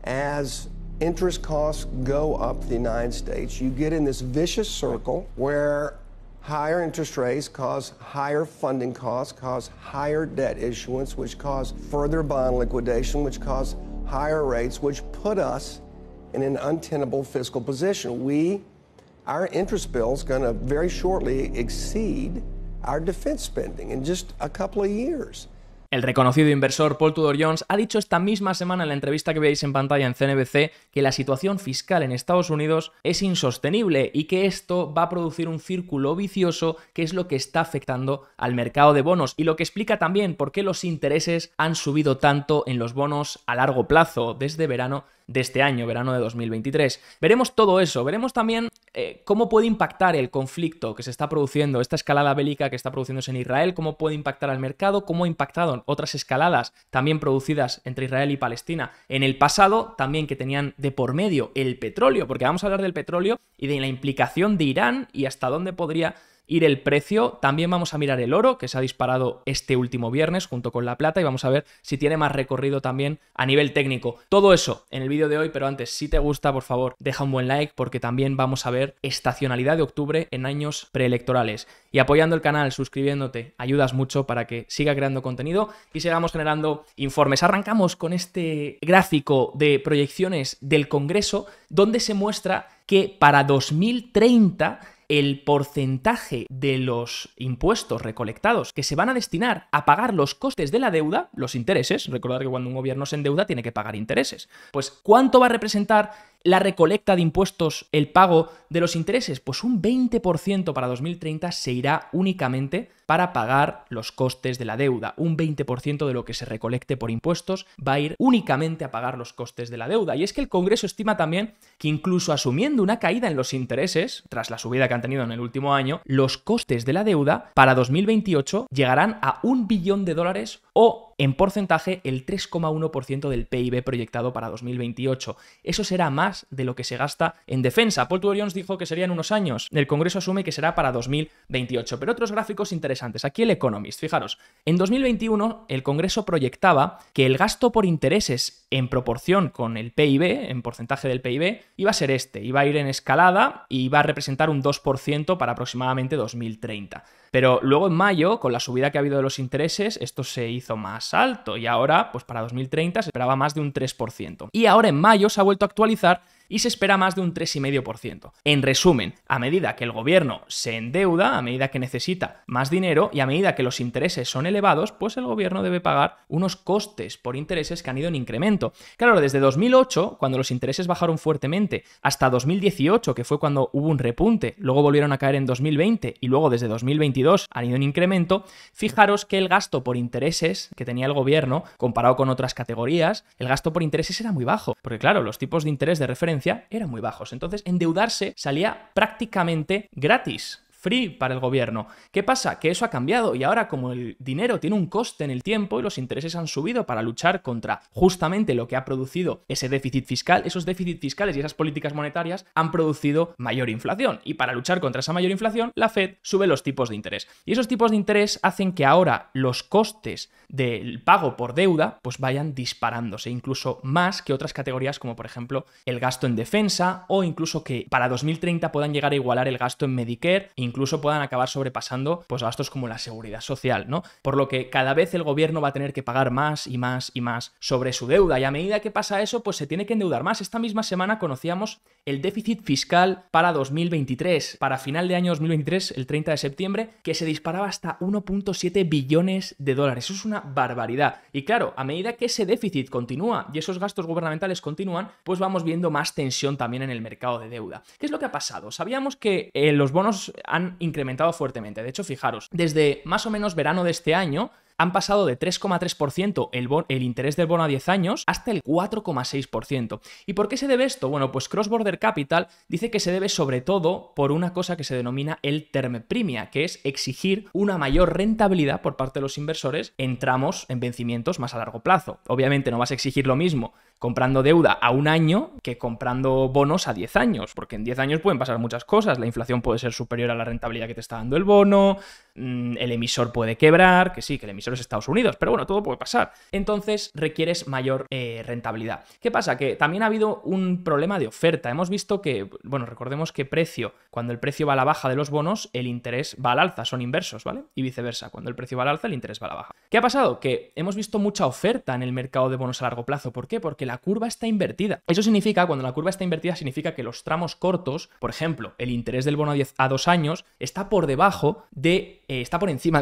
As interest costs go up in the United States, you get in this vicious circle where higher interest rates cause higher funding costs, cause higher debt issuance, which cause further bond liquidation, which cause higher rates, which put us in an untenable fiscal position. Our interest bill is going to very shortly exceed our defense spending in just a couple of years. El reconocido inversor Paul Tudor Jones ha dicho esta misma semana en la entrevista que veis en pantalla en CNBC que la situación fiscal en Estados Unidos es insostenible y que esto va a producir un círculo vicioso que es lo que está afectando al mercado de bonos y lo que explica también por qué los intereses han subido tanto en los bonos a largo plazo desde verano de este año, verano de 2023. Veremos todo eso, veremos también cómo puede impactar el conflicto que se está produciendo, esta escalada bélica que está produciéndose en Israel, cómo puede impactar al mercado, cómo ha impactado otras escaladas también producidas entre Israel y Palestina en el pasado, también que tenían de por medio el petróleo, porque vamos a hablar del petróleo y de la implicación de Irán y hasta dónde podría ir el precio. También vamos a mirar el oro, que se ha disparado este último viernes junto con la plata, y vamos a ver si tiene más recorrido también a nivel técnico. Todo eso en el vídeo de hoy, pero antes, si te gusta, por favor, deja un buen like, porque también vamos a ver estacionalidad de octubre en años preelectorales. Y apoyando el canal, suscribiéndote, ayudas mucho para que siga creando contenido y sigamos generando informes. Arrancamos con este gráfico de proyecciones del Congreso, donde se muestra que para 2030 el porcentaje de los impuestos recolectados que se van a destinar a pagar los costes de la deuda, los intereses, recordad que cuando un gobierno se endeuda tiene que pagar intereses, pues ¿cuánto va a representar la recolecta de impuestos, el pago de los intereses? Pues un 20% para 2030 se irá únicamente para pagar los costes de la deuda. Un 20% de lo que se recolecte por impuestos va a ir únicamente a pagar los costes de la deuda. Y es que el Congreso estima también que incluso asumiendo una caída en los intereses, tras la subida que han tenido en el último año, los costes de la deuda para 2028 llegarán a $1 billón o en porcentaje el 3,1% del PIB proyectado para 2028. Eso será más de lo que se gasta en defensa. Paul Tudor Jones dijo que sería en unos años. El Congreso asume que será para 2028. Pero otros gráficos interesantes. Aquí el Economist. Fijaros, en 2021 el Congreso proyectaba que el gasto por intereses en proporción con el PIB, en porcentaje del PIB, iba a ser este. Iba a ir en escalada y iba a representar un 2% para aproximadamente 2030. Pero luego en mayo, con la subida que ha habido de los intereses, esto se hizo más alto y ahora, pues para 2030 se esperaba más de un 3%. Y ahora en mayo se ha vuelto a actualizar y se espera más de un 3,5%. En resumen, a medida que el gobierno se endeuda, a medida que necesita más dinero y a medida que los intereses son elevados, pues el gobierno debe pagar unos costes por intereses que han ido en incremento. Claro, desde 2008, cuando los intereses bajaron fuertemente, hasta 2018, que fue cuando hubo un repunte, luego volvieron a caer en 2020 y luego desde 2022 han ido en incremento, fijaros que el gasto por intereses que tenía el gobierno, comparado con otras categorías, el gasto por intereses era muy bajo, porque claro, los tipos de interés de referencia eran muy bajos. Entonces, endeudarse salía prácticamente gratis. Free para el gobierno. ¿Qué pasa? Que eso ha cambiado y ahora como el dinero tiene un coste en el tiempo y los intereses han subido para luchar contra justamente lo que ha producido ese déficit fiscal, esos déficits fiscales y esas políticas monetarias han producido mayor inflación y para luchar contra esa mayor inflación la Fed sube los tipos de interés y esos tipos de interés hacen que ahora los costes del pago por deuda pues vayan disparándose incluso más que otras categorías como por ejemplo el gasto en defensa o incluso que para 2030 puedan llegar a igualar el gasto en Medicare incluso puedan acabar sobrepasando pues gastos como la seguridad social, ¿no? Por lo que cada vez el gobierno va a tener que pagar más y más y más sobre su deuda y a medida que pasa eso pues se tiene que endeudar más. Esta misma semana conocíamos el déficit fiscal para 2023, para final de año 2023, el 30 de septiembre, que se disparaba hasta 1,7 billones de dólares. Eso es una barbaridad. Y claro, a medida que ese déficit continúa y esos gastos gubernamentales continúan, pues vamos viendo más tensión también en el mercado de deuda. ¿Qué es lo que ha pasado? Sabíamos que los bonos han incrementado fuertemente. De hecho, fijaros, desde más o menos verano de este año han pasado de 3,3% el interés del bono a 10 años hasta el 4,6%. ¿Y por qué se debe esto? Bueno, pues Cross Border Capital dice que se debe sobre todo por una cosa que se denomina el term premia, que es exigir una mayor rentabilidad por parte de los inversores en tramos, en vencimientos más a largo plazo. Obviamente no vas a exigir lo mismo comprando deuda a un año que comprando bonos a 10 años, porque en 10 años pueden pasar muchas cosas. La inflación puede ser superior a la rentabilidad que te está dando el bono, el emisor puede quebrar, que sí, que el emisor pero es Estados Unidos, pero bueno, todo puede pasar. Entonces requieres mayor rentabilidad. ¿Qué pasa? Que también ha habido un problema de oferta. Hemos visto que, bueno, recordemos que cuando el precio va a la baja de los bonos, el interés va al alza, son inversos, ¿vale? Y viceversa, cuando el precio va al alza, el interés va a la baja. ¿Qué ha pasado? Que hemos visto mucha oferta en el mercado de bonos a largo plazo. ¿Por qué? Porque la curva está invertida. Eso significa, cuando la curva está invertida, significa que los tramos cortos, por ejemplo, el interés del bono a 2 años, está por encima,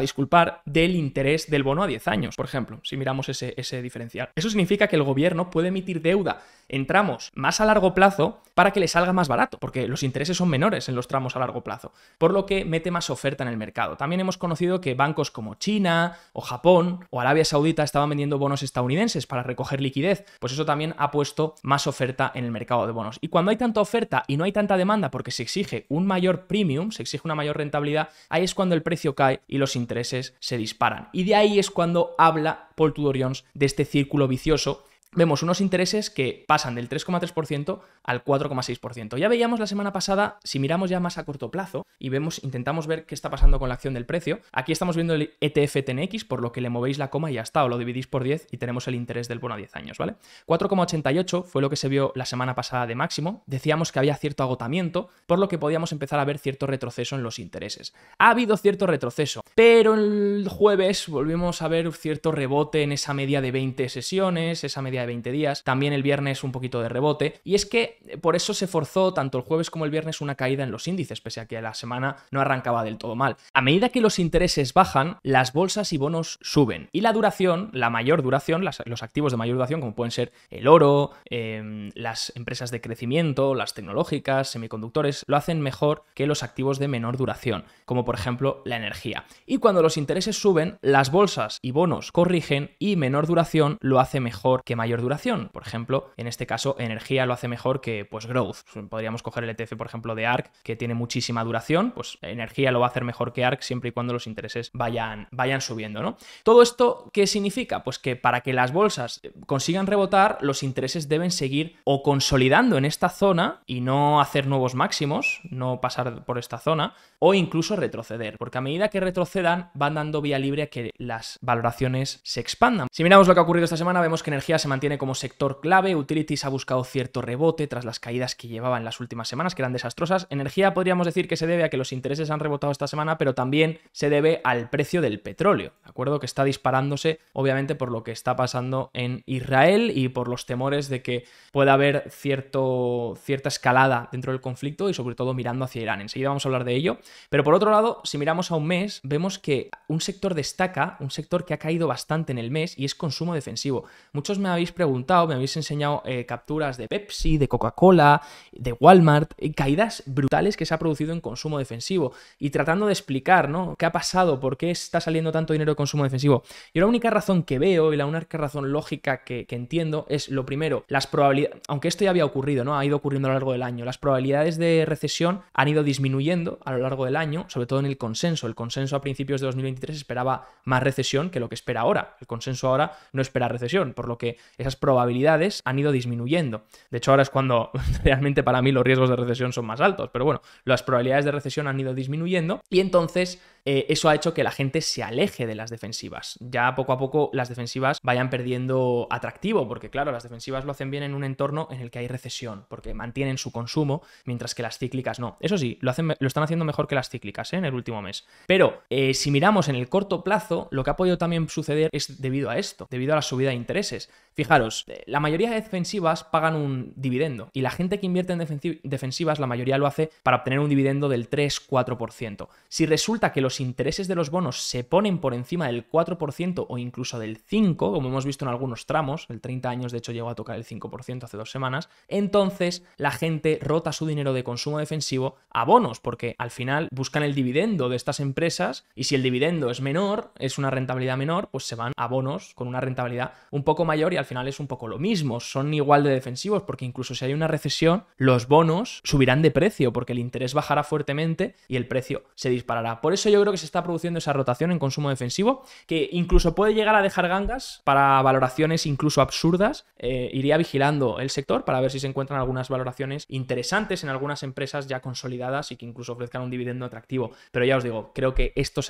del interés del bono a 10 años, por ejemplo, si miramos ese diferencial. Eso significa que el gobierno puede emitir deuda en tramos más a largo plazo para que le salga más barato, porque los intereses son menores en los tramos a largo plazo, por lo que mete más oferta en el mercado. También hemos conocido que bancos como China o Japón o Arabia Saudita estaban vendiendo bonos estadounidenses para recoger liquidez, pues eso también ha puesto más oferta en el mercado de bonos. Y cuando hay tanta oferta y no hay tanta demanda porque se exige un mayor premium, se exige una mayor rentabilidad, ahí es cuando el precio cae y los intereses se disparan. Y de ahí es cuando habla Paul Tudor Jones de este círculo vicioso. Vemos unos intereses que pasan del 3,3% al 4,6%. Ya veíamos la semana pasada, si miramos ya más a corto plazo y intentamos ver qué está pasando con la acción del precio, aquí estamos viendo el ETF TNX, por lo que le movéis la coma y ya está, o lo dividís por 10 y tenemos el interés del bono a 10 años, ¿vale? 4,88 fue lo que se vio la semana pasada de máximo. Decíamos que había cierto agotamiento, por lo que podíamos empezar a ver cierto retroceso en los intereses. Ha habido cierto retroceso, pero el jueves volvimos a ver cierto rebote en esa media de 20 sesiones, esa media de 20 días, también el viernes un poquito de rebote, y es que por eso se forzó tanto el jueves como el viernes una caída en los índices, pese a que la semana no arrancaba del todo mal. A medida que los intereses bajan, las bolsas y bonos suben, y la duración, la mayor duración, los activos de mayor duración, como pueden ser el oro, las empresas de crecimiento, las tecnológicas, semiconductores, lo hacen mejor que los activos de menor duración, como por ejemplo la energía. Y cuando los intereses suben, las bolsas y bonos corrigen y menor duración lo hace mejor que mayor duración. Por ejemplo, en este caso, energía lo hace mejor que pues growth. Podríamos coger el ETF, por ejemplo, de ARK, que tiene muchísima duración, pues energía lo va a hacer mejor que ARK siempre y cuando los intereses vayan subiendo, ¿no? ¿Todo esto qué significa? Pues que para que las bolsas consigan rebotar, los intereses deben seguir o consolidando en esta zona y no hacer nuevos máximos, no pasar por esta zona, o incluso retroceder, porque a medida que retrocedan van dando vía libre a que las valoraciones se expandan. Si miramos lo que ha ocurrido esta semana, vemos que energía se mantiene como sector clave, utilities ha buscado cierto rebote tras las caídas que llevaba en las últimas semanas, que eran desastrosas. Energía podríamos decir que se debe a que los intereses han rebotado esta semana, pero también se debe al precio del petróleo, ¿de acuerdo? Que está disparándose, obviamente, por lo que está pasando en Israel y por los temores de que pueda haber cierta escalada dentro del conflicto y sobre todo mirando hacia Irán. Enseguida vamos a hablar de ello. Pero por otro lado, si miramos a un mes, vemos que un sector destaca, un sector que ha caído bastante en el mes y es consumo defensivo. Muchos me habéis preguntado, me habéis enseñado capturas de Pepsi, de Coca-Cola, de Walmart, caídas brutales que se ha producido en consumo defensivo y tratando de explicar, ¿no? ¿Qué ha pasado? ¿Por qué está saliendo tanto dinero de consumo defensivo? Yo la única razón que veo y la única razón lógica que entiendo es, lo primero, las probabilidades, aunque esto ya había ocurrido, ¿no? Ha ido ocurriendo a lo largo del año, las probabilidades de recesión han ido disminuyendo a lo largo del año, sobre todo en el consenso. El consenso a principios de 2023 esperaba más recesión que lo que espera ahora. El consenso ahora no espera recesión, por lo que esas probabilidades han ido disminuyendo. De hecho, ahora es cuando realmente para mí los riesgos de recesión son más altos, pero bueno, las probabilidades de recesión han ido disminuyendo y entonces eso ha hecho que la gente se aleje de las defensivas. Ya poco a poco las defensivas vayan perdiendo atractivo, porque claro, las defensivas lo hacen bien en un entorno en el que hay recesión, porque mantienen su consumo, mientras que las cíclicas no. Eso sí, lo están haciendo mejor que las cíclicas en el último mes. Pero si miramos en el corto plazo, lo que ha podido también suceder es debido a esto, debido a la subida de intereses. Fijaros, la mayoría de defensivas pagan un dividendo y la gente que invierte en defensivas, la mayoría lo hace para obtener un dividendo del 3-4%. Si resulta que los intereses de los bonos se ponen por encima del 4% o incluso del 5%, como hemos visto en algunos tramos, el 30 años de hecho llegó a tocar el 5% hace 2 semanas, entonces la gente rota su dinero de consumo defensivo a bonos, porque al final buscan el dividendo de estas empresas y si el dividendo es menor, es una rentabilidad menor, pues se van a bonos con una rentabilidad un poco mayor y al final es un poco lo mismo, son igual de defensivos porque incluso si hay una recesión, los bonos subirán de precio porque el interés bajará fuertemente y el precio se disparará. Por eso yo creo que se está produciendo esa rotación en consumo defensivo que incluso puede llegar a dejar gangas para valoraciones incluso absurdas. Iría vigilando el sector para ver si se encuentran algunas valoraciones interesantes en algunas empresas ya consolidadas y que incluso ofrezcan un dividendo atractivo. Pero ya os digo, creo que a esto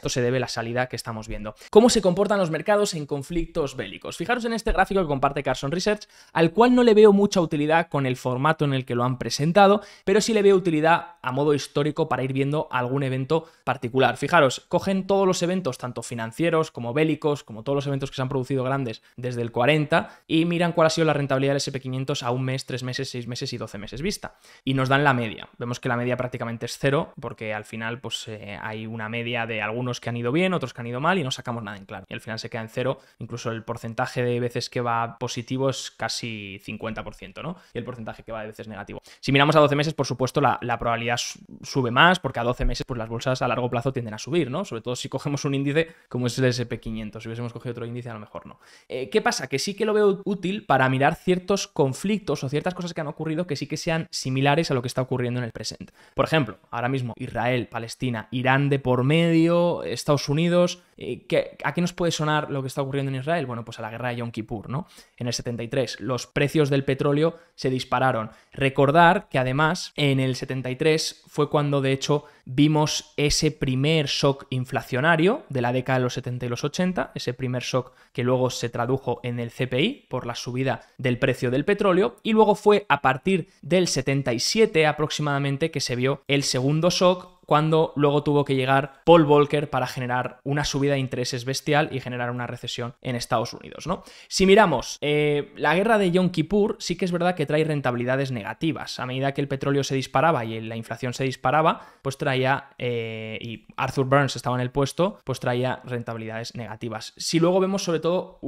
se debe la salida que estamos viendo. ¿Cómo se comportan los mercados en conflictos bélicos? Fijaros en este gráfico que comparte Carson Research, al cual no le veo mucha utilidad con el formato en el que lo han presentado, pero sí le veo utilidad a modo histórico para ir viendo algún evento particular. Fijaros, cogen todos los eventos, tanto financieros como bélicos, como todos los eventos que se han producido grandes desde el 40, y miran cuál ha sido la rentabilidad del SP500 a un mes, 3 meses, 6 meses y 12 meses vista. Y nos dan la media. Vemos que la media prácticamente es cero, porque al final pues hay una media de algunos que han ido bien, otros que han ido mal, y no sacamos nada en claro. Y al final se queda en cero, incluso el porcentaje de veces que va positivo es casi 50%, ¿no? Y el porcentaje que va de veces negativo. Si miramos a 12 meses, por supuesto, la probabilidad sube más, porque a 12 meses pues las bolsas a largo plazo tienden a subir, ¿no? Sobre todo si cogemos un índice como es el SP500. Si hubiésemos cogido otro índice, a lo mejor no. ¿Qué pasa? Que sí que lo veo útil para mirar ciertos conflictos o ciertas cosas que han ocurrido que sí que sean similares a lo que está ocurriendo en el presente. Por ejemplo, ahora mismo Israel, Palestina, Irán de por medio, Estados Unidos. ¿A qué nos puede sonar lo que está ocurriendo en Israel? Bueno, pues a la guerra de Yom Kippur, ¿no? En el 73 los precios del petróleo se dispararon. Recordar que además en el 73 fue cuando de hecho vimos ese primer shock inflacionario de la década de los 70 y los 80, ese primer shock que luego se tradujo en el CPI por la subida del precio del petróleo, y luego fue a partir del 77 aproximadamente que se vio el segundo shock, cuando luego tuvo que llegar Paul Volcker para generar una subida de intereses bestial y generar una recesión en Estados Unidos, ¿no? Si miramos, la guerra de Yom Kippur sí que es verdad que trae rentabilidades negativas. A medida que el petróleo se disparaba y la inflación se disparaba, pues traía, y Arthur Burns estaba en el puesto, pues traía rentabilidades negativas. Si luego vemos, sobre todo,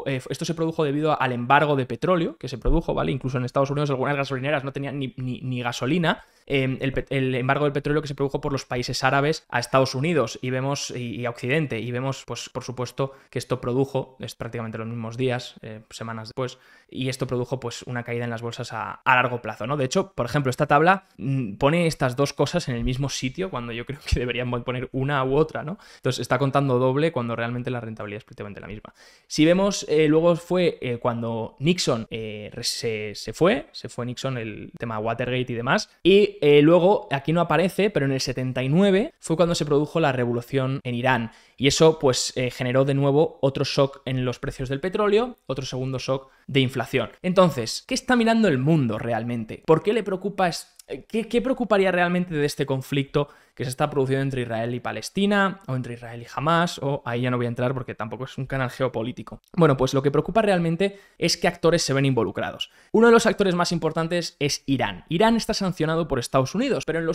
esto se produjo debido al embargo de petróleo que se produjo, ¿vale? Incluso en Estados Unidos algunas gasolineras no tenían ni gasolina. El embargo del petróleo que se produjo por los países árabes a Estados Unidos y a Occidente, y vemos pues por supuesto que esto produjo, es prácticamente los mismos días, semanas después, y esto produjo pues una caída en las bolsas a largo plazo, ¿no? De hecho, por ejemplo, esta tabla pone estas dos cosas en el mismo sitio cuando yo creo que deberían poner una u otra, ¿no? Entonces está contando doble cuando realmente la rentabilidad es prácticamente la misma. Si vemos, luego fue cuando Nixon se fue Nixon, el tema Watergate y demás, y luego aquí no aparece, pero en el 79 fue cuando se produjo la revolución en Irán, y eso pues generó de nuevo otro shock en los precios del petróleo, otro segundo shock de inflación. Entonces, ¿qué está mirando el mundo realmente? ¿Por qué le preocupa ¿Qué preocuparía realmente de este conflicto que se está produciendo entre Israel y Palestina, o entre Israel y Hamás, o ahí ya no voy a entrar porque tampoco es un canal geopolítico? Bueno, pues lo que preocupa realmente es qué actores se ven involucrados. Uno de los actores más importantes es Irán. Irán está sancionado por Estados Unidos, pero en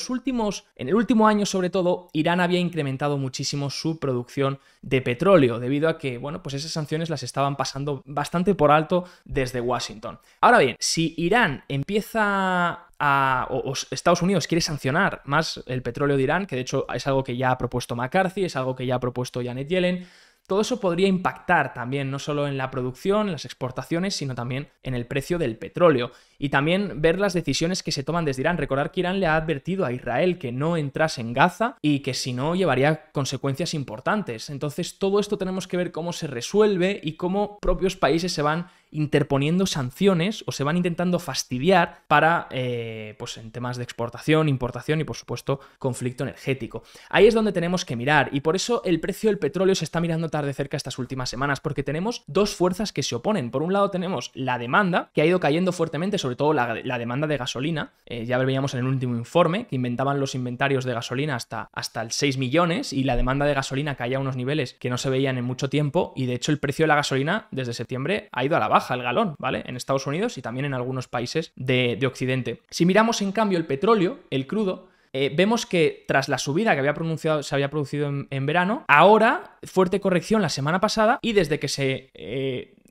el último año sobre todo, Irán había incrementado muchísimo su producción de petróleo, debido a que, bueno, pues esas sanciones las estaban pasando bastante por alto desde Washington. Ahora bien, si Irán empieza o Estados Unidos quiere sancionar más el petróleo de Irán, que de hecho es algo que ya ha propuesto McCarthy, es algo que ya ha propuesto Janet Yellen, todo eso podría impactar también no solo en la producción, en las exportaciones, sino también en el precio del petróleo. Y también ver las decisiones que se toman desde Irán. Recordar que Irán le ha advertido a Israel que no entrase en Gaza y que si no llevaría consecuencias importantes. Entonces todo esto tenemos que ver cómo se resuelve y cómo propios países se van interponiendo sanciones o se van intentando fastidiar para, pues en temas de exportación, importación y por supuesto conflicto energético. Ahí es donde tenemos que mirar, y por eso el precio del petróleo se está mirando tan de cerca estas últimas semanas, porque tenemos dos fuerzas que se oponen. Por un lado tenemos la demanda, que ha ido cayendo fuertemente, sobre todo la demanda de gasolina. Ya veíamos en el último informe que inventaban los inventarios de gasolina hasta el 6 millones, y la demanda de gasolina caía a unos niveles que no se veían en mucho tiempo, y de hecho el precio de la gasolina desde septiembre ha ido a la baja, el galón, ¿vale? En Estados Unidos y también en algunos países de Occidente. Si miramos en cambio el petróleo, el crudo, vemos que tras la subida que se había producido en verano, ahora fuerte corrección la semana pasada, y desde que se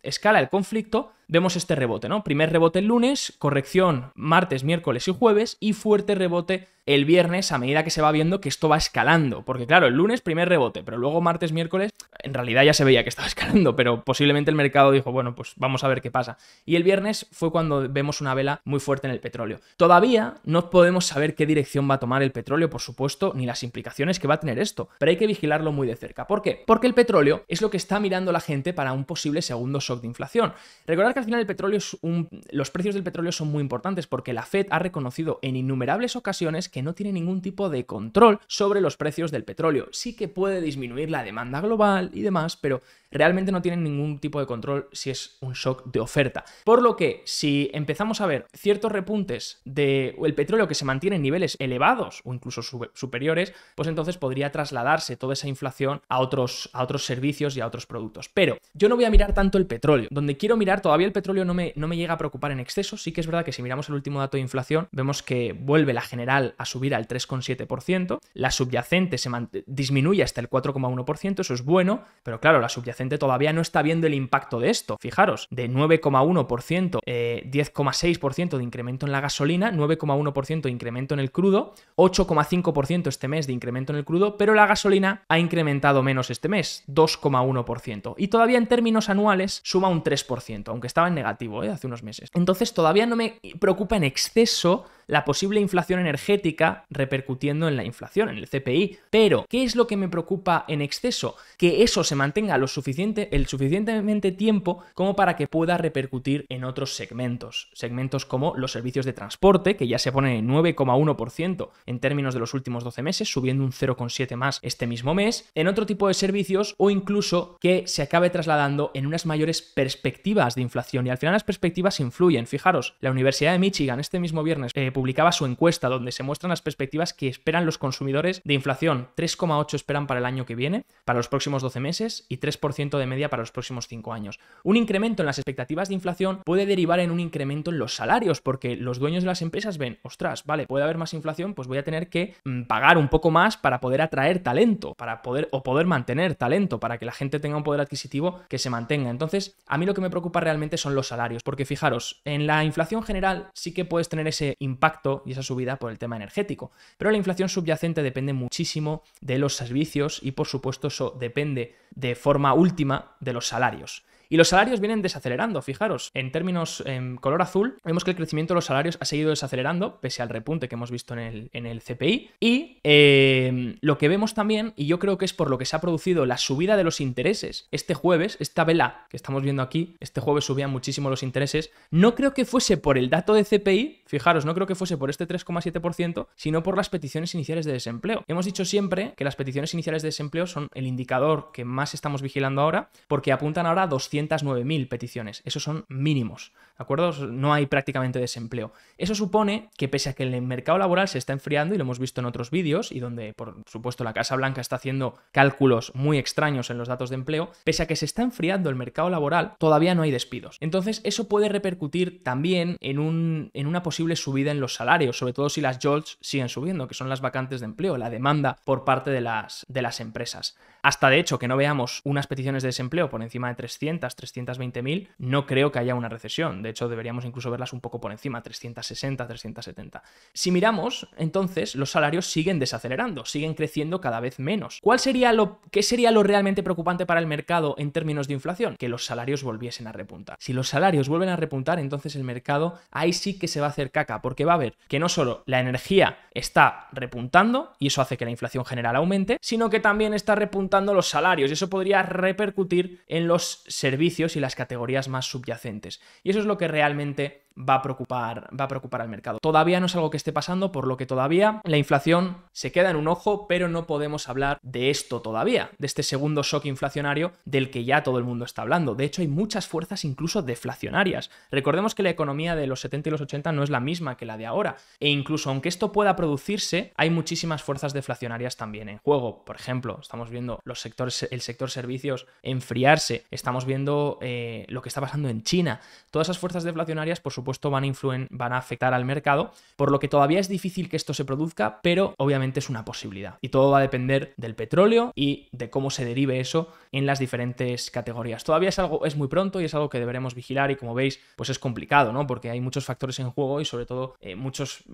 escala el conflicto, vemos este rebote, ¿no? Primer rebote el lunes, corrección martes, miércoles y jueves y fuerte rebote el viernes a medida que se va viendo que esto va escalando. Porque claro, el lunes primer rebote, pero luego martes, miércoles, en realidad ya se veía que estaba escalando, pero posiblemente el mercado dijo, bueno, pues vamos a ver qué pasa. Y el viernes fue cuando vemos una vela muy fuerte en el petróleo. Todavía no podemos saber qué dirección va a tomar el petróleo, por supuesto, ni las implicaciones que va a tener esto, pero hay que vigilarlo muy de cerca. ¿Por qué? Porque el petróleo es lo que está mirando la gente para un posible segundo shock de inflación. Recordad que al final el petróleo los precios del petróleo son muy importantes porque la Fed ha reconocido en innumerables ocasiones que no tiene ningún tipo de control sobre los precios del petróleo. Sí que puede disminuir la demanda global y demás, pero realmente no tienen ningún tipo de control si es un shock de oferta. Por lo que si empezamos a ver ciertos repuntes del petróleo que se mantiene en niveles elevados o incluso superiores, pues entonces podría trasladarse toda esa inflación a otros servicios y a otros productos. Pero yo no voy a mirar tanto el petróleo. Donde quiero mirar, todavía el petróleo no me llega a preocupar en exceso. Sí que es verdad que si miramos el último dato de inflación, vemos que vuelve la general a subir al 3,7%, la subyacente disminuye hasta el 4,1%, eso es bueno, pero claro, la subyacente todavía no está viendo el impacto de esto. Fijaros, de 9,1%, 10,6% de incremento en la gasolina, 9,1% de incremento en el crudo, 8,5% este mes de incremento en el crudo, pero la gasolina ha incrementado menos este mes, 2,1%. Y todavía en términos anuales suma un 3%, aunque estaba en negativo hace unos meses. Entonces todavía no me preocupa en exceso la posible inflación energética repercutiendo en la inflación, en el CPI. Pero, ¿qué es lo que me preocupa en exceso? Que eso se mantenga el suficientemente tiempo como para que pueda repercutir en otros segmentos. Segmentos como los servicios de transporte, que ya se ponen en 9,1% en términos de los últimos 12 meses, subiendo un 0,7 más este mismo mes, en otro tipo de servicios o incluso que se acabe trasladando en unas mayores perspectivas de inflación. Y al final las perspectivas influyen. Fijaros, la Universidad de Michigan este mismo viernes publicaba su encuesta donde se muestran las perspectivas que esperan los consumidores de inflación. 3,8 esperan para el año que viene, para los próximos 12 meses y 3% de media para los próximos 5 años. Un incremento en las expectativas de inflación puede derivar en un incremento en los salarios porque los dueños de las empresas ven, ostras, vale, puede haber más inflación, pues voy a tener que pagar un poco más para poder atraer talento, para poder mantener talento, para que la gente tenga un poder adquisitivo que se mantenga. Entonces, a mí lo que me preocupa realmente son los salarios, porque fijaros, en la inflación general sí que puedes tener ese impacto y esa subida por el tema energético, pero la inflación subyacente depende muchísimo de los servicios y por supuesto eso depende de forma última de los salarios. Y los salarios vienen desacelerando, fijaros, en términos en color azul, vemos que el crecimiento de los salarios ha seguido desacelerando, pese al repunte que hemos visto en el CPI, y lo que vemos también, y yo creo que es por lo que se ha producido la subida de los intereses este jueves, esta vela que estamos viendo aquí, este jueves subían muchísimo los intereses, no creo que fuese por el dato de CPI, fijaros, no creo que fuese por este 3,7%, sino por las peticiones iniciales de desempleo. Hemos dicho siempre que las peticiones iniciales de desempleo son el indicador que más estamos vigilando ahora, porque apuntan ahora a 209.000 peticiones. Esos son mínimos, ¿de acuerdo? No hay prácticamente desempleo. Eso supone que pese a que el mercado laboral se está enfriando, y lo hemos visto en otros vídeos, y donde por supuesto la Casa Blanca está haciendo cálculos muy extraños en los datos de empleo, pese a que se está enfriando el mercado laboral, todavía no hay despidos. Entonces eso puede repercutir también en una posible subida en los salarios, sobre todo si las JOLTS siguen subiendo, que son las vacantes de empleo, la demanda por parte de las empresas. Hasta de hecho que no veamos unas peticiones de desempleo por encima de 320.000, no creo que haya una recesión. De hecho, deberíamos incluso verlas un poco por encima, 360, 370. Si miramos, entonces, los salarios siguen desacelerando, siguen creciendo cada vez menos. ¿Qué sería lo realmente preocupante para el mercado en términos de inflación? Que los salarios volviesen a repuntar. Si los salarios vuelven a repuntar, entonces el mercado ahí sí que se va a hacer caca, porque va a ver que no solo la energía está repuntando, y eso hace que la inflación general aumente, sino que también está repuntando los salarios, y eso podría repercutir en los servicios y las categorías más subyacentes. Y eso es lo que realmente va a preocupar al mercado. Todavía no es algo que esté pasando, por lo que todavía la inflación se queda en un ojo, pero no podemos hablar de esto todavía, de este segundo shock inflacionario del que ya todo el mundo está hablando. De hecho, hay muchas fuerzas incluso deflacionarias. Recordemos que la economía de los 70 y los 80 no es la misma que la de ahora, e incluso aunque esto pueda producirse, hay muchísimas fuerzas deflacionarias también en juego. Por ejemplo, estamos viendo el sector servicios enfriarse, estamos viendo lo que está pasando en China. Todas esas fuerzas deflacionarias, por supuesto, supuesto van a afectar al mercado, por lo que todavía es difícil que esto se produzca, pero obviamente es una posibilidad. Y todo va a depender del petróleo y de cómo se derive eso en las diferentes categorías. Todavía es muy pronto y es algo que deberemos vigilar y, como veis, pues es complicado, ¿no? Porque hay muchos factores en juego y sobre todo muchas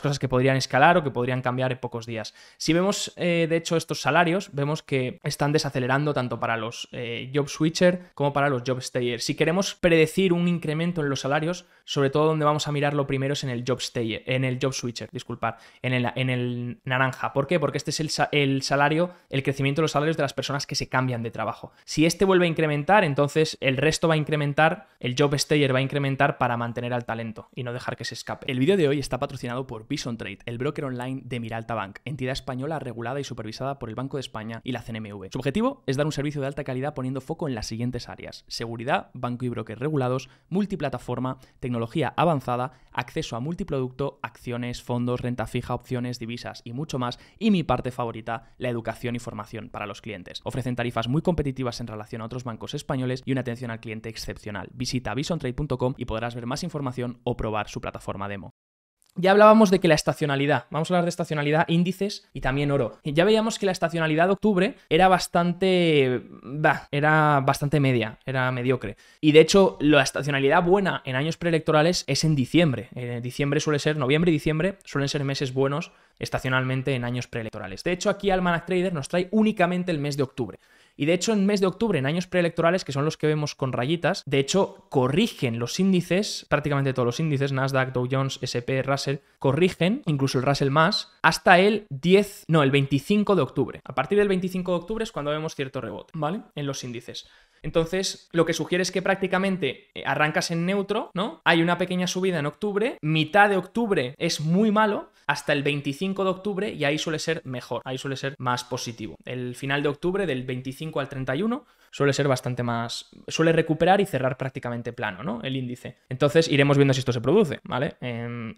cosas que podrían escalar o que podrían cambiar en pocos días. Si vemos de hecho estos salarios, vemos que están desacelerando tanto para los job switcher como para los job stayer. Si queremos predecir un incremento en los salarios, sobre todo donde vamos a mirarlo primero es en el job switcher, disculpad, en el naranja. ¿Por qué? Porque este es el crecimiento de los salarios de las personas que se cambian de trabajo. Si este vuelve a incrementar, entonces el resto va a incrementar, el job stayer va a incrementar para mantener al talento y no dejar que se escape. El vídeo de hoy está patrocinado por Bison Trade, el broker online de Miralta Bank, entidad española regulada y supervisada por el Banco de España y la CNMV. Su objetivo es dar un servicio de alta calidad poniendo foco en las siguientes áreas: seguridad, banco y broker regulados, multiplataforma, tecnología avanzada, acceso a multiproducto, acciones, fondos, renta fija, opciones, divisas y mucho más. Y mi parte favorita, la educación y formación para los clientes. Ofrecen tarifas muy competitivas en relación a otros bancos españoles y una atención al cliente excepcional. Visita bisontrade.com y podrás ver más información o probar su plataforma demo. Ya hablábamos de que la estacionalidad, vamos a hablar de estacionalidad, índices y también oro. Ya veíamos que la estacionalidad de octubre era bastante media, era mediocre. Y de hecho, la estacionalidad buena en años preelectorales es en diciembre. Noviembre y diciembre suelen ser meses buenos estacionalmente en años preelectorales. De hecho, aquí Almanac Trader nos trae únicamente el mes de octubre. Y de hecho, en mes de octubre, en años preelectorales, que son los que vemos con rayitas, de hecho, corrigen los índices, prácticamente todos los índices, Nasdaq, Dow Jones, S&P, Russell, corrigen, incluso el Russell más, hasta el 25 de octubre. A partir del 25 de octubre es cuando vemos cierto rebote, ¿vale? En los índices. Entonces, lo que sugiere es que prácticamente arrancas en neutro, ¿no? Hay una pequeña subida en octubre, mitad de octubre es muy malo, hasta el 25 de octubre y ahí suele ser mejor, ahí suele ser más positivo. El final de octubre, del 25 al 31, suele ser bastante más... suele recuperar y cerrar prácticamente plano, ¿no? El índice. Entonces iremos viendo si esto se produce, ¿vale?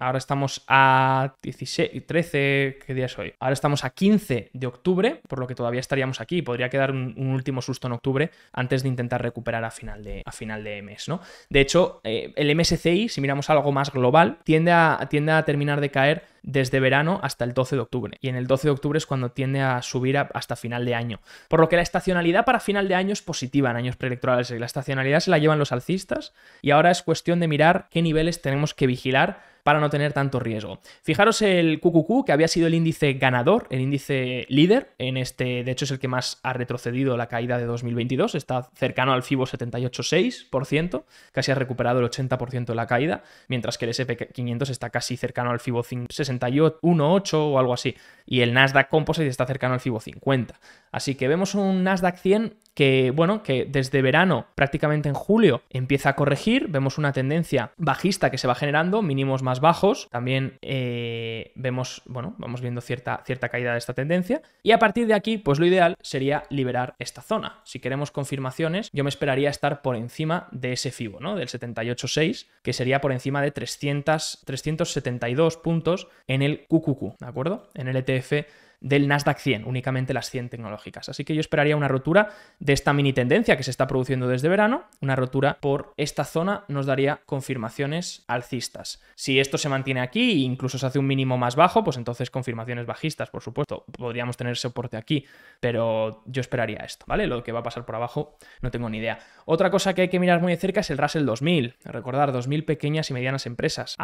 Ahora estamos a 13... ¿qué día es hoy? Ahora estamos a 15 de octubre, por lo que todavía estaríamos aquí. Podría quedar un último susto en octubre antes de intentar recuperar a final de mes, ¿no? De hecho, el MSCI, si miramos algo más global, tiende a terminar de caer desde verano hasta el 12 de octubre. Y en el 12 de octubre es cuando tiende a subir hasta final de año. Por lo que la estacionalidad para final de año es positiva en años preelectorales. La estacionalidad se la llevan los alcistas y ahora es cuestión de mirar qué niveles tenemos que vigilar para no tener tanto riesgo. Fijaros el QQQ, que había sido el índice ganador, el índice líder, de hecho es el que más ha retrocedido la caída de 2022, está cercano al FIBO 78,6%, casi ha recuperado el 80% de la caída, mientras que el SP500 está casi cercano al FIBO 61,8 o algo así, y el Nasdaq Composite está cercano al FIBO 50. Así que vemos un Nasdaq 100 que desde verano, prácticamente en julio, empieza a corregir, vemos una tendencia bajista que se va generando, mínimos más bajos, también vamos viendo cierta caída de esta tendencia, y a partir de aquí, pues lo ideal sería liberar esta zona. Si queremos confirmaciones, yo me esperaría estar por encima de ese FIBO, ¿no? Del 78,6, que sería por encima de 372 puntos en el QQQ, ¿de acuerdo? En el ETF del Nasdaq 100, únicamente las 100 tecnológicas. Así que yo esperaría una rotura de esta mini tendencia que se está produciendo desde verano, una rotura por esta zona nos daría confirmaciones alcistas. Si esto se mantiene aquí e incluso se hace un mínimo más bajo, pues entonces confirmaciones bajistas, por supuesto. Podríamos tener soporte aquí, pero yo esperaría esto, ¿vale? Lo que va a pasar por abajo no tengo ni idea. Otra cosa que hay que mirar muy de cerca es el Russell 2000. Recordar, 2000 pequeñas y medianas empresas.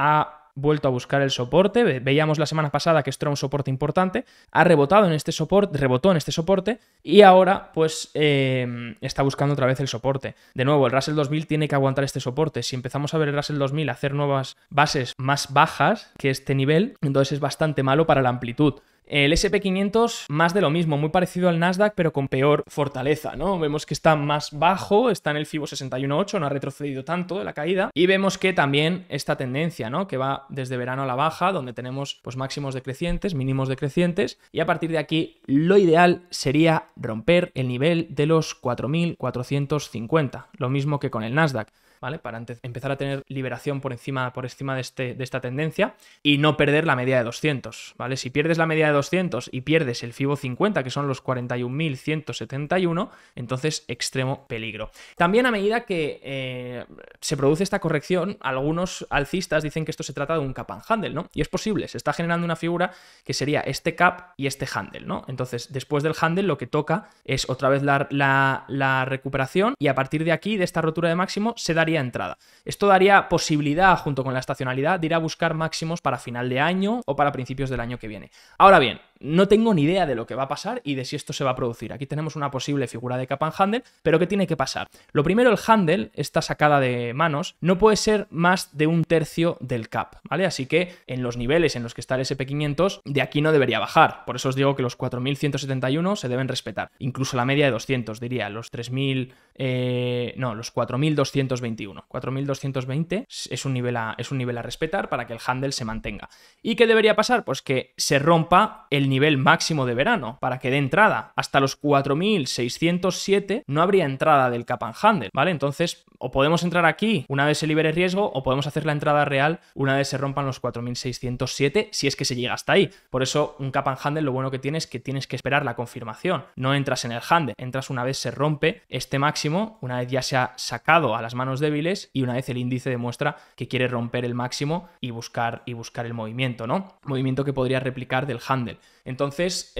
Vuelto a buscar el soporte, veíamos la semana pasada que esto era un soporte importante, rebotó en este soporte y ahora pues está buscando otra vez el soporte. De nuevo, el Russell 2000 tiene que aguantar este soporte. Si empezamos a ver el Russell 2000 hacer nuevas bases más bajas que este nivel, entonces es bastante malo para la amplitud. El SP500 más de lo mismo, muy parecido al Nasdaq pero con peor fortaleza, ¿no? Vemos que está más bajo, está en el FIBO 61,8, no ha retrocedido tanto de la caída, y vemos que también esta tendencia, ¿no? Que va desde verano a la baja, donde tenemos pues máximos decrecientes, mínimos decrecientes, y a partir de aquí lo ideal sería romper el nivel de los 4.450, lo mismo que con el Nasdaq. ¿vale? Para empezar a tener liberación por encima de esta tendencia y no perder la media de 200, ¿vale? Si pierdes la media de 200 y pierdes el FIBO 50, que son los 41.171, entonces extremo peligro. También a medida que se produce esta corrección, algunos alcistas dicen que esto se trata de un cap and handle, ¿no? Y es posible, se está generando una figura que sería este cap y este handle, ¿no? Entonces, después del handle lo que toca es otra vez la recuperación y a partir de aquí, de esta rotura de máximo, se daría entrada. Esto daría posibilidad, junto con la estacionalidad, de ir a buscar máximos para final de año o para principios del año que viene. Ahora bien, no tengo ni idea de lo que va a pasar y de si esto se va a producir. Aquí tenemos una posible figura de cap and handle, pero ¿qué tiene que pasar? Lo primero, el handle, esta sacada de manos, no puede ser más de 1/3 del cap, ¿vale? Así que en los niveles en los que está el S&P500, de aquí no debería bajar. Por eso os digo que los 4.171 se deben respetar. Incluso la media de 200, diría, los 4.221. 4.220 es un nivel a respetar para que el handle se mantenga. ¿Y qué debería pasar? Pues que se rompa el nivel máximo de verano para que dé entrada. Hasta los 4.607 no habría entrada del cap and handle, ¿vale? Entonces, o podemos entrar aquí una vez se libere riesgo o podemos hacer la entrada real una vez se rompan los 4.607 si es que se llega hasta ahí. Por eso, un cap and handle lo bueno que tiene es que tienes que esperar la confirmación. No entras en el handle, entras una vez se rompe este máximo, una vez ya se ha sacado a las manos débiles y una vez el índice demuestra que quiere romper el máximo y buscar el movimiento, ¿no? Movimiento que podría replicar del handle. Entonces,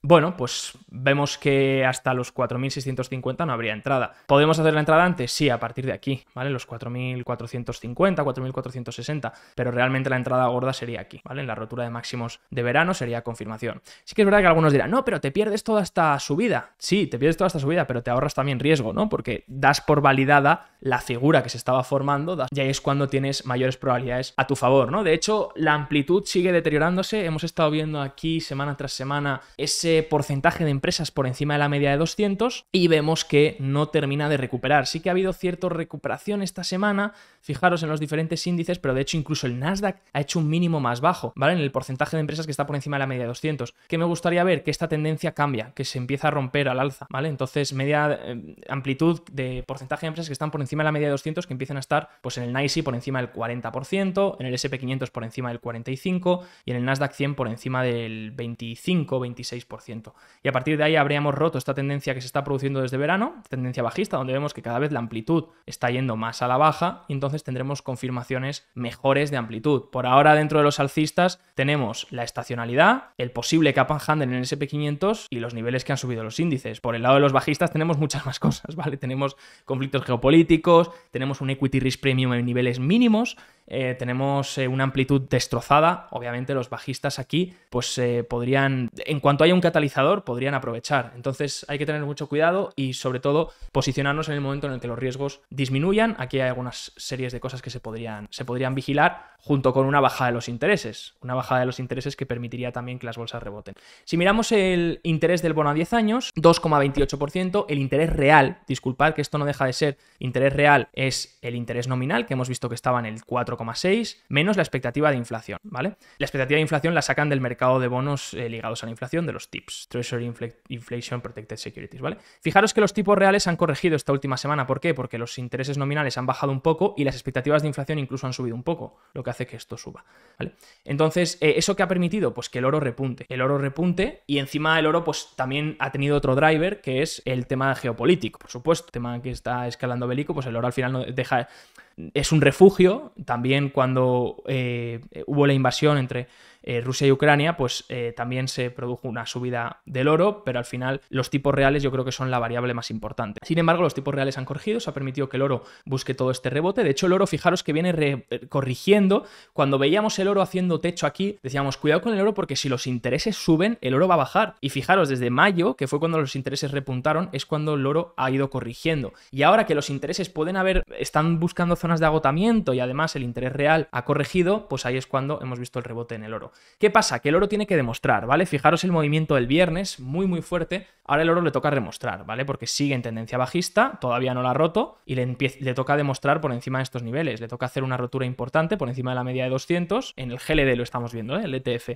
bueno, pues vemos que hasta los 4.650 no habría entrada. ¿Podemos hacer la entrada antes? Sí, a partir de aquí, ¿vale? Los 4.450, 4.460, pero realmente la entrada gorda sería aquí, ¿vale? En la rotura de máximos de verano sería confirmación. Sí que es verdad que algunos dirán, no, pero te pierdes toda esta subida. Sí, te pierdes toda esta subida, pero te ahorras también riesgo, ¿no? Porque das por validada la figura que se estaba formando, y ahí es cuando tienes mayores probabilidades a tu favor, ¿no? De hecho, la amplitud sigue deteriorándose. Hemos estado viendo aquí semana tras semana ese porcentaje de empresas por encima de la media de 200 y vemos que no termina de recuperar. Sí que ha habido cierta recuperación esta semana, fijaros en los diferentes índices, pero de hecho incluso el Nasdaq ha hecho un mínimo más bajo, ¿vale? En el porcentaje de empresas que está por encima de la media de 200. ¿Qué me gustaría ver? Que esta tendencia cambia, que se empieza a romper al alza, ¿vale? Entonces, amplitud de porcentaje de empresas que están por encima de la media de 200 que empiezan a estar pues en el NYSE por encima del 40%, en el S&P500 por encima del 45% y en el Nasdaq 100 por encima del 25-26%. Y a partir de ahí habríamos roto esta tendencia que se está produciendo desde verano, tendencia bajista, donde vemos que cada vez la amplitud está yendo más a la baja y entonces tendremos confirmaciones mejores de amplitud. Por ahora, dentro de los alcistas tenemos la estacionalidad, el posible cap and handle en el S&P500 y los niveles que han subido los índices. Por el lado de los bajistas tenemos muchas más cosas, ¿vale? Tenemos conflictos geopolíticos, tenemos un equity risk premium en niveles mínimos, tenemos una amplitud destrozada. Obviamente los bajistas aquí pues podrían, en cuanto haya un catalizador, podrían aprovechar. Entonces hay que tener mucho cuidado y sobre todo posicionarnos en el momento en el que los riesgos disminuyan. Aquí hay algunas series de cosas que se podrían vigilar junto con una bajada de los intereses. Una bajada de los intereses que permitiría también que las bolsas reboten. Si miramos el interés del bono a 10 años, 2,28%. El interés real, disculpad que esto no deja de ser interés real, es el interés nominal que hemos visto que estaba en el 4,6 menos la expectativa de inflación, ¿vale? La expectativa de inflación la sacan del mercado de bonos ligados a la inflación, de los TIPS, Treasury Inflation Protected Securities, ¿vale? Fijaros que los tipos reales han corregido esta última semana. ¿Por qué? Porque los intereses nominales han bajado un poco y las expectativas de inflación incluso han subido un poco, lo que hace que esto suba, ¿vale? Entonces, ¿eso qué ha permitido? Pues que el oro repunte. El oro repunte y encima del oro pues también ha tenido otro driver que es el tema geopolítico, por supuesto. El tema que está escalando bélico, pues el oro al final no deja... Es un refugio. También cuando hubo la invasión entre Rusia y Ucrania, pues también se produjo una subida del oro, pero al final los tipos reales yo creo que son la variable más importante. Sin embargo, los tipos reales han corregido, se ha permitido que el oro busque todo este rebote. De hecho, el oro, fijaros que viene corrigiendo. Cuando veíamos el oro haciendo techo aquí, decíamos, cuidado con el oro porque si los intereses suben, el oro va a bajar. Y fijaros, desde mayo, que fue cuando los intereses repuntaron, es cuando el oro ha ido corrigiendo. Y ahora que los intereses están buscando zonas de agotamiento y además el interés real ha corregido, pues ahí es cuando hemos visto el rebote en el oro. ¿Qué pasa? Que el oro tiene que demostrar, ¿vale? Fijaros el movimiento del viernes, muy fuerte. Ahora el oro le toca demostrar, ¿vale? Porque sigue en tendencia bajista, todavía no la ha roto y le toca demostrar por encima de estos niveles. Le toca hacer una rotura importante por encima de la media de 200. En el GLD lo estamos viendo, el ETF.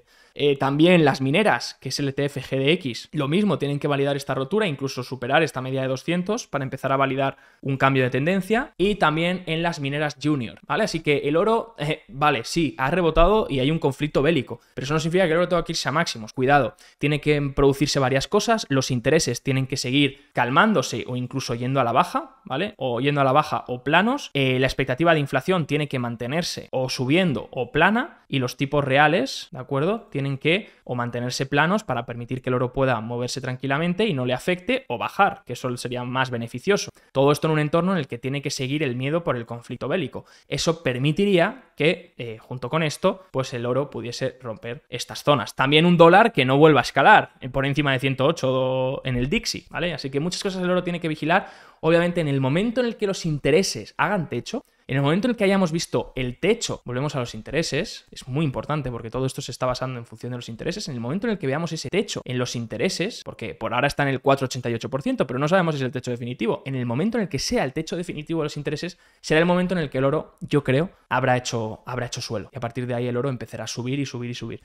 También las mineras, que es el ETF GDX, lo mismo, tienen que validar esta rotura, incluso superar esta media de 200 para empezar a validar un cambio de tendencia. Y también en las mineras junior, ¿vale? Así que el oro, vale, sí, ha rebotado y hay un conflicto bélico, pero eso no significa que el oro tenga que irse a máximos. Cuidado, tiene que producirse varias cosas, los intereses tienen que seguir calmándose o incluso yendo a la baja, ¿vale? O yendo a la baja o planos, la expectativa de inflación tiene que mantenerse o subiendo o plana, y los tipos reales, ¿de acuerdo? Tienen que o mantenerse planos para permitir que el oro pueda moverse tranquilamente y no le afecte, o bajar, que eso sería más beneficioso. Todo esto en un entorno en el que tiene que seguir el miedo por el conflicto bélico. Eso permitiría que, junto con esto, pues el oro pudiese romper estas zonas. También un dólar que no vuelva a escalar por encima de 108 en el Dixie, ¿vale? Así que muchas cosas el oro tiene que vigilar. Obviamente, en el momento en el que los intereses hagan techo, en el momento en el que hayamos visto el techo, volvemos a los intereses, es muy importante porque todo esto se está basando en función de los intereses. En el momento en el que veamos ese techo en los intereses, porque por ahora está en el 4,88%, pero no sabemos si es el techo definitivo, en el momento en el que sea el techo definitivo de los intereses, será el momento en el que el oro, yo creo, habrá hecho suelo. Y a partir de ahí el oro empezará a subir y subir y subir.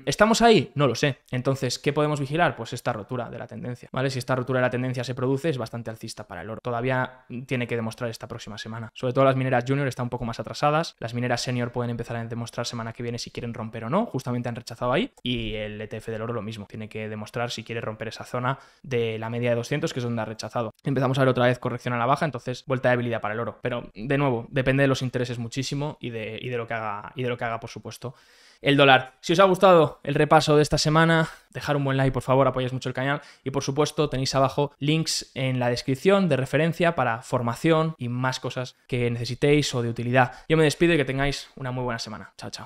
¿Estamos ahí? No lo sé. Entonces, ¿qué podemos vigilar? Pues esta rotura de la tendencia, ¿vale? Si esta rotura de la tendencia se produce, es bastante alcista para el oro. Todavía tiene que demostrar esta próxima semana. Sobre todo las mineras junior están un poco más atrasadas. Las mineras senior pueden empezar a demostrar semana que viene si quieren romper o no. Justamente han rechazado ahí. Y el ETF del oro lo mismo. Tiene que demostrar si quiere romper esa zona de la media de 200, que es donde ha rechazado. Empezamos a ver otra vez corrección a la baja, entonces vuelta de debilidad para el oro. Pero, de nuevo, depende de los intereses muchísimo y de lo que haga, por supuesto, el dólar. Si os ha gustado el repaso de esta semana, dejar un buen like, por favor, apoyáis mucho el canal y, por supuesto, tenéis abajo links en la descripción de referencia para formación y más cosas que necesitéis o de utilidad. Yo me despido y que tengáis una muy buena semana. Chao, chao.